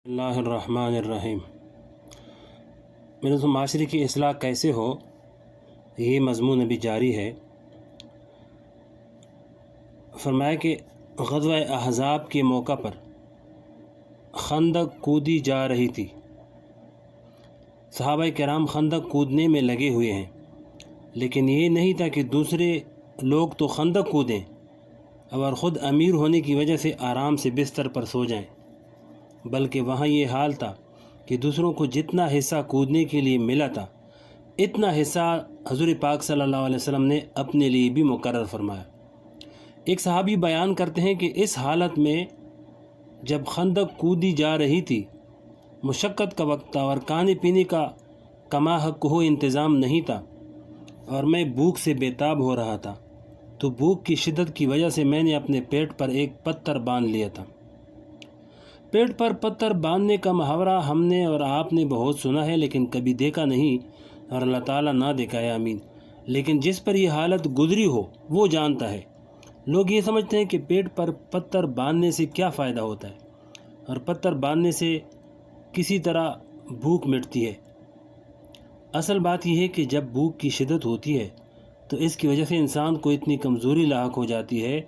اللہ الرحمن الرحیم۔ میرے تو معاشرے کی اصلاح کیسے ہو، یہ مضمون ابھی جاری ہے۔ فرمایا کہ غزوہ احزاب کے موقع پر خندق کودی جا رہی تھی۔ صحابہ کرام خندق کودنے میں لگے ہوئے ہیں، لیکن یہ نہیں تھا کہ دوسرے لوگ تو خندق کودیں اور خود امیر ہونے کی وجہ سے آرام سے بستر پر سو جائیں، بلکہ وہاں یہ حال تھا کہ دوسروں کو جتنا حصہ کودنے کے لیے ملا تھا، اتنا حصہ حضور پاک صلی اللہ علیہ وسلم نے اپنے لیے بھی مقرر فرمایا۔ ایک صحابی بیان کرتے ہیں کہ اس حالت میں جب خندق کودی جا رہی تھی، مشقت کا وقت تھا اور کھانے پینے کا کما حق ہو انتظام نہیں تھا، اور میں بھوک سے بے تاب ہو رہا تھا، تو بھوک کی شدت کی وجہ سے میں نے اپنے پیٹ پر ایک پتھر باندھ لیا تھا۔ پیٹ پر پتھر باندھنے کا محاورہ ہم نے اور آپ نے بہت سنا ہے، لیکن کبھی دیکھا نہیں، اور اللہ تعالیٰ نہ دکھائے، آمین۔ لیکن جس پر یہ حالت گزری ہو وہ جانتا ہے۔ لوگ یہ سمجھتے ہیں کہ پیٹ پر پتھر باندھنے سے کیا فائدہ ہوتا ہے، اور پتھر باندھنے سے کسی طرح بھوک مٹتی ہے۔ اصل بات یہ ہے کہ جب بھوک کی شدت ہوتی ہے تو اس کی وجہ سے انسان کو اتنی کمزوری لاحق ہو جاتی ہے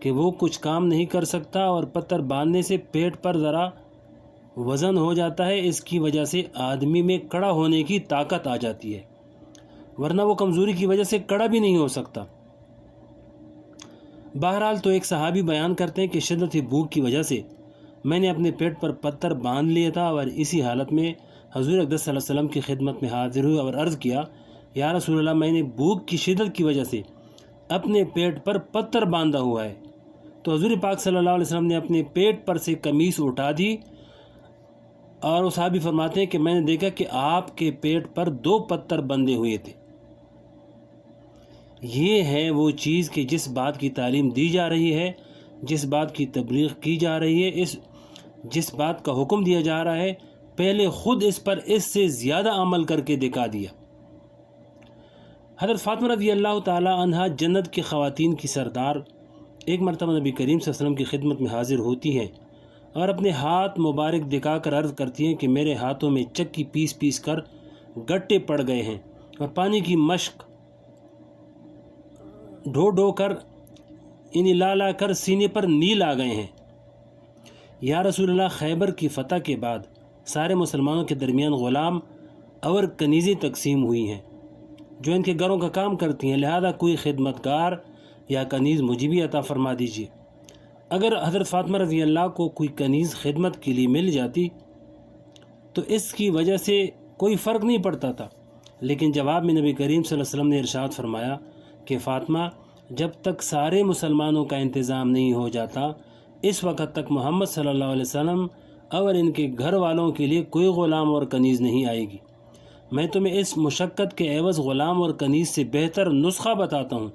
کہ وہ کچھ کام نہیں کر سکتا، اور پتھر باندھنے سے پیٹ پر ذرا وزن ہو جاتا ہے، اس کی وجہ سے آدمی میں کڑا ہونے کی طاقت آ جاتی ہے، ورنہ وہ کمزوری کی وجہ سے کڑا بھی نہیں ہو سکتا۔ بہرحال تو ایک صحابی بیان کرتے ہیں کہ شدت بھوک کی وجہ سے میں نے اپنے پیٹ پر پتھر باندھ لیا تھا، اور اسی حالت میں حضور اقدس صلی اللہ علیہ وسلم کی خدمت میں حاضر ہوئے اور عرض کیا، یا رسول اللہ، میں نے بھوک کی شدت کی وجہ سے اپنے پیٹ پر پتھر باندھا ہوا ہے۔ تو حضور پاک صلی اللہ علیہ وسلم نے اپنے پیٹ پر سے قمیص اٹھا دی، اور وہ صحابی فرماتے ہیں کہ میں نے دیکھا کہ آپ کے پیٹ پر 2 پتھر بندھے ہوئے تھے۔ یہ ہے وہ چیز کہ جس بات کی تعلیم دی جا رہی ہے، جس بات کی تبلیغ کی جا رہی ہے، جس بات کا حکم دیا جا رہا ہے، پہلے خود اس پر اس سے زیادہ عمل کر کے دکھا دیا۔ حضرت فاطمہ رضی اللہ تعالی عنہا جنت کی خواتین کی سردار ایک مرتبہ نبی کریم صلی اللہ علیہ وسلم کی خدمت میں حاضر ہوتی ہیں اور اپنے ہاتھ مبارک دکھا کر عرض کرتی ہیں کہ میرے ہاتھوں میں چکی پیس پیس کر گٹے پڑ گئے ہیں، اور پانی کی مشق ڈھو ڈھو کر لا لا کر سینے پر نیل آ گئے ہیں۔ یا رسول اللہ، خیبر کی فتح کے بعد سارے مسلمانوں کے درمیان غلام اور کنیزیں تقسیم ہوئی ہیں جو ان کے گھروں کا کام کرتی ہیں، لہذا کوئی خدمتگار یا کنیز مجھے بھی عطا فرما دیجیے۔ اگر حضرت فاطمہ رضی اللہ کو کوئی کنیز خدمت کے لیے مل جاتی تو اس کی وجہ سے کوئی فرق نہیں پڑتا تھا، لیکن جواب میں نبی کریم صلی اللہ علیہ وسلم نے ارشاد فرمایا کہ فاطمہ، جب تک سارے مسلمانوں کا انتظام نہیں ہو جاتا، اس وقت تک محمد صلی اللہ علیہ وسلم اور ان کے گھر والوں کے لیے کوئی غلام اور کنیز نہیں آئے گی۔ میں تمہیں اس مشقت کے عوض غلام اور کنیز سے بہتر نسخہ بتاتا ہوں۔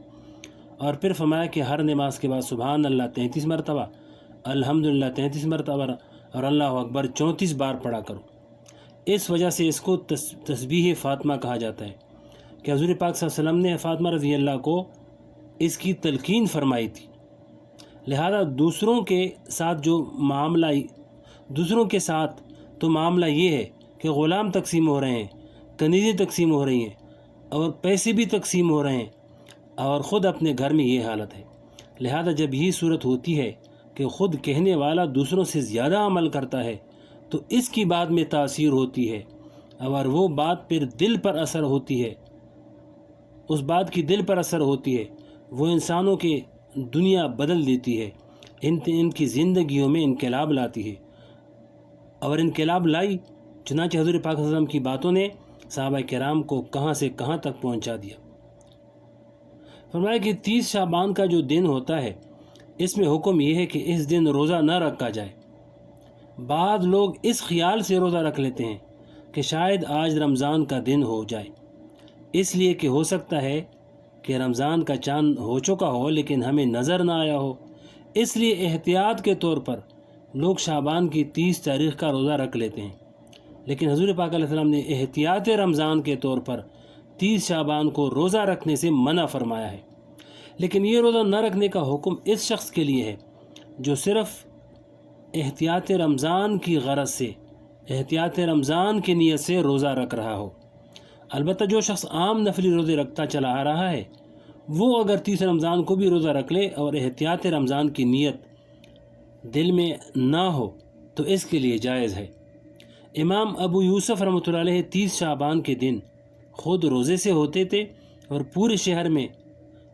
اور پھر فرمایا کہ ہر نماز کے بعد سبحان اللہ 33 مرتبہ، الحمدللہ 33 مرتبہ اور اللہ اکبر 34 بار پڑھا کرو۔ اس وجہ سے اس کو تسبیح فاطمہ کہا جاتا ہے کہ حضور پاک صلی اللہ علیہ وسلم نے فاطمہ رضی اللہ کو اس کی تلقین فرمائی تھی۔ لہذا دوسروں کے ساتھ تو معاملہ یہ ہے کہ غلام تقسیم ہو رہے ہیں، کنیزیں تقسیم ہو رہی ہیں، اور پیسے بھی تقسیم ہو رہے ہیں، اور خود اپنے گھر میں یہ حالت ہے۔ لہذا جب یہ صورت ہوتی ہے کہ خود کہنے والا دوسروں سے زیادہ عمل کرتا ہے تو اس کی بات میں تاثیر ہوتی ہے، اور وہ بات پھر دل پر اثر ہوتی ہے، اس بات کی دل پر اثر ہوتی ہے، وہ انسانوں کی دنیا بدل دیتی ہے، ان کی زندگیوں میں انقلاب لاتی ہے، اور انقلاب لائی۔ چنانچہ حضور پاک صلی اللہ علیہ وسلم کی باتوں نے صحابہ کرام کو کہاں سے کہاں تک پہنچا دیا۔ فرمایا کہ 30 شعبان کا جو دن ہوتا ہے، اس میں حکم یہ ہے کہ اس دن روزہ نہ رکھا جائے۔ بعض لوگ اس خیال سے روزہ رکھ لیتے ہیں کہ شاید آج رمضان کا دن ہو جائے، اس لیے کہ ہو سکتا ہے کہ رمضان کا چاند ہو چکا ہو لیکن ہمیں نظر نہ آیا ہو، اس لیے احتیاط کے طور پر لوگ شعبان کی 30 تاریخ کا روزہ رکھ لیتے ہیں، لیکن حضور پاک علیہ السلام نے احتیاط رمضان کے طور پر 30 شعبان کو روزہ رکھنے سے منع فرمایا ہے۔ لیکن یہ روزہ نہ رکھنے کا حکم اس شخص کے لیے ہے جو صرف احتیاط رمضان کی غرض سے، احتیاط رمضان کی نیت سے روزہ رکھ رہا ہو۔ البتہ جو شخص عام نفلی روزے رکھتا چلا آ رہا ہے وہ اگر 30 رمضان کو بھی روزہ رکھ لے اور احتیاط رمضان کی نیت دل میں نہ ہو تو اس کے لیے جائز ہے۔ امام ابو یوسف رحمۃ اللہ علیہ 30 شعبان کے دن خود روزے سے ہوتے تھے اور پورے شہر میں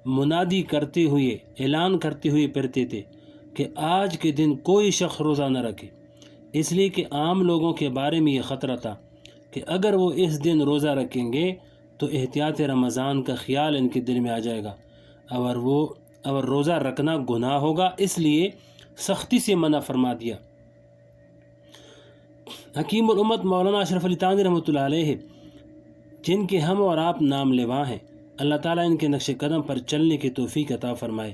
منادی کرتے ہوئے، اعلان کرتے ہوئے پھرتے تھے کہ آج کے دن کوئی شخص روزہ نہ رکھے، اس لیے کہ عام لوگوں کے بارے میں یہ خطرہ تھا کہ اگر وہ اس دن روزہ رکھیں گے تو احتیاط رمضان کا خیال ان کے دل میں آ جائے گا اور روزہ رکھنا گناہ ہوگا، اس لیے سختی سے منع فرما دیا۔ حکیم الامت مولانا اشرف علی تھانوی رحمۃ اللہ علیہ، جن کے ہم اور آپ نام لیوا ہیں، اللہ تعالیٰ ان کے نقش قدم پر چلنے کی توفیق عطا فرمائے۔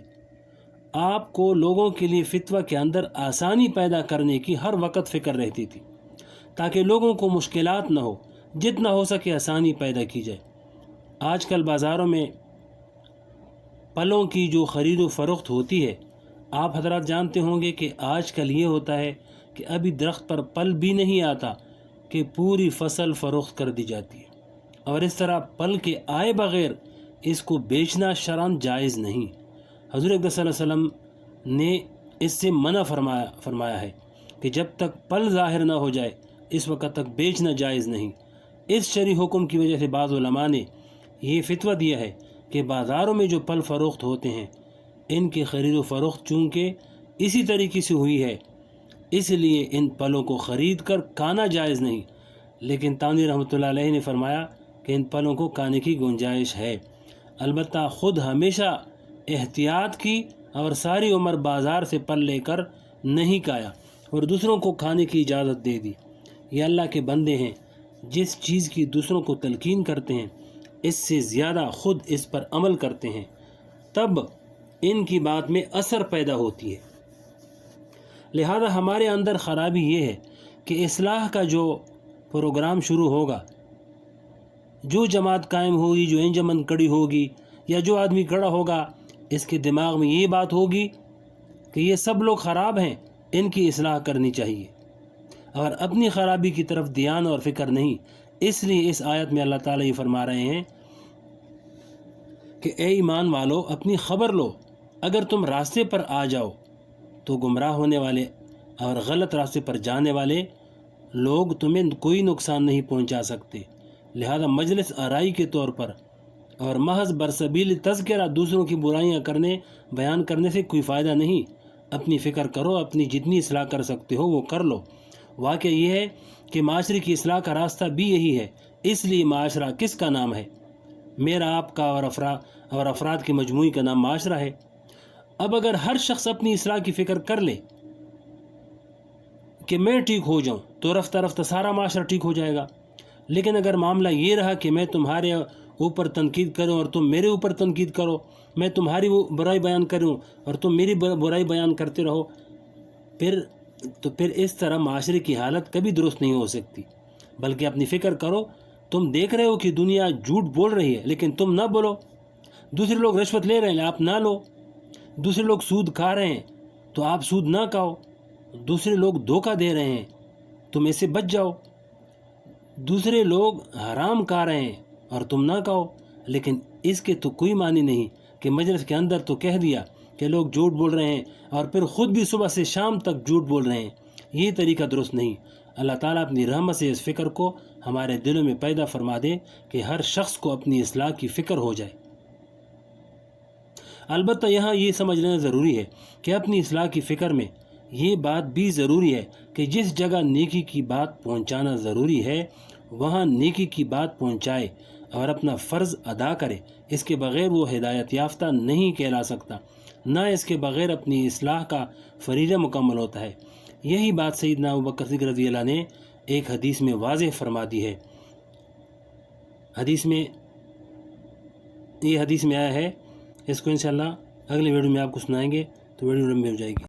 آپ کو لوگوں کے لیے فتویٰ کے اندر آسانی پیدا کرنے کی ہر وقت فکر رہتی تھی تاکہ لوگوں کو مشکلات نہ ہو، جتنا ہو سکے آسانی پیدا کی جائے۔ آج کل بازاروں میں پھلوں کی جو خرید و فروخت ہوتی ہے، آپ حضرات جانتے ہوں گے کہ آج کل یہ ہوتا ہے کہ ابھی درخت پر پھل بھی نہیں آتا کہ پوری فصل فروخت کر دی جاتی ہے، اور اس طرح پھل کے آئے بغیر اس کو بیچنا شرعاً جائز نہیں۔ حضور اکرم صلی اللہ علیہ وسلم نے اس سے منع فرمایا ہے کہ جب تک پھل ظاہر نہ ہو جائے اس وقت تک بیچنا جائز نہیں۔ اس شرعی حکم کی وجہ سے بعض علماء نے یہ فتویٰ دیا ہے کہ بازاروں میں جو پھل فروخت ہوتے ہیں ان کی خرید و فروخت چونکہ اسی طریقے سے ہوئی ہے، اس لیے ان پھلوں کو خرید کر کھانا جائز نہیں، لیکن تھانوی رحمۃ اللہ علیہ نے فرمایا کہ ان پھلوں کو کھانے کی گنجائش ہے۔ البتہ خود ہمیشہ احتیاط کی اور ساری عمر بازار سے پھل لے کر نہیں کھایا اور دوسروں کو کھانے کی اجازت دے دی۔ یہ اللہ کے بندے ہیں، جس چیز کی دوسروں کو تلقین کرتے ہیں اس سے زیادہ خود اس پر عمل کرتے ہیں، تب ان کی بات میں اثر پیدا ہوتی ہے۔ لہذا ہمارے اندر خرابی یہ ہے کہ اصلاح کا جو پروگرام شروع ہوگا، جو جماعت قائم ہوگی، جو انجمن کڑی ہوگی یا جو آدمی کھڑا ہوگا، اس کے دماغ میں یہ بات ہوگی کہ یہ سب لوگ خراب ہیں، ان کی اصلاح کرنی چاہیے، اور اپنی خرابی کی طرف دھیان اور فکر نہیں۔ اس لیے اس آیت میں اللہ تعالیٰ یہ فرما رہے ہیں کہ اے ایمان والو، اپنی خبر لو، اگر تم راستے پر آ جاؤ تو گمراہ ہونے والے اور غلط راستے پر جانے والے لوگ تمہیں کوئی نقصان نہیں پہنچا سکتے۔ لہذا مجلس آرائی کے طور پر اور محض برسبیل تذکرہ دوسروں کی برائیاں بیان کرنے سے کوئی فائدہ نہیں۔ اپنی فکر کرو، اپنی جتنی اصلاح کر سکتے ہو وہ کر لو۔ واقعہ یہ ہے کہ معاشرے کی اصلاح کا راستہ بھی یہی ہے، اس لیے معاشرہ کس کا نام ہے؟ میرا، آپ کا اور افراد کے مجموعی کا نام معاشرہ ہے۔ اب اگر ہر شخص اپنی اصلاح کی فکر کر لے کہ میں ٹھیک ہو جاؤں تو رفتہ رفتہ سارا معاشرہ ٹھیک ہو جائے گا۔ لیکن اگر معاملہ یہ رہا کہ میں تمہارے اوپر تنقید کروں اور تم میرے اوپر تنقید کرو، میں تمہاری برائی بیان کروں اور تم میری برائی بیان کرتے رہو، پھر اس طرح معاشرے کی حالت کبھی درست نہیں ہو سکتی۔ بلکہ اپنی فکر کرو، تم دیکھ رہے ہو کہ دنیا جھوٹ بول رہی ہے لیکن تم نہ بولو، دوسرے لوگ رشوت لے رہے ہیں آپ نہ لو، دوسرے لوگ سود کھا رہے ہیں تو آپ سود نہ کھاؤ، دوسرے لوگ دھوکہ دے رہے ہیں تم اسے بچ جاؤ، دوسرے لوگ حرام کھا رہے ہیں اور تم نہ کھاؤ۔ لیکن اس کے تو کوئی معنی نہیں کہ مجلس کے اندر تو کہہ دیا کہ لوگ جھوٹ بول رہے ہیں اور پھر خود بھی صبح سے شام تک جھوٹ بول رہے ہیں، یہ طریقہ درست نہیں۔ اللہ تعالیٰ اپنی رحمت سے اس فکر کو ہمارے دلوں میں پیدا فرما دے کہ ہر شخص کو اپنی اصلاح کی فکر ہو جائے۔ البتہ یہاں یہ سمجھ لینا ضروری ہے کہ اپنی اصلاح کی فکر میں یہ بات بھی ضروری ہے کہ جس جگہ نیکی کی بات پہنچانا ضروری ہے وہاں نیکی کی بات پہنچائے اور اپنا فرض ادا کرے۔ اس کے بغیر وہ ہدایت یافتہ نہیں کہلا سکتا، نہ اس کے بغیر اپنی اصلاح کا فریضہ مکمل ہوتا ہے۔ یہی بات سیدنا ابوبکر صدیق رضی اللہ نے ایک حدیث میں واضح فرما دی ہے۔ یہ حدیث میں آیا ہے، اس کو انشاءاللہ اگلے ویڈیو میں آپ کو سنائیں گے، تو ویڈیو لمبی ہو جائے گی۔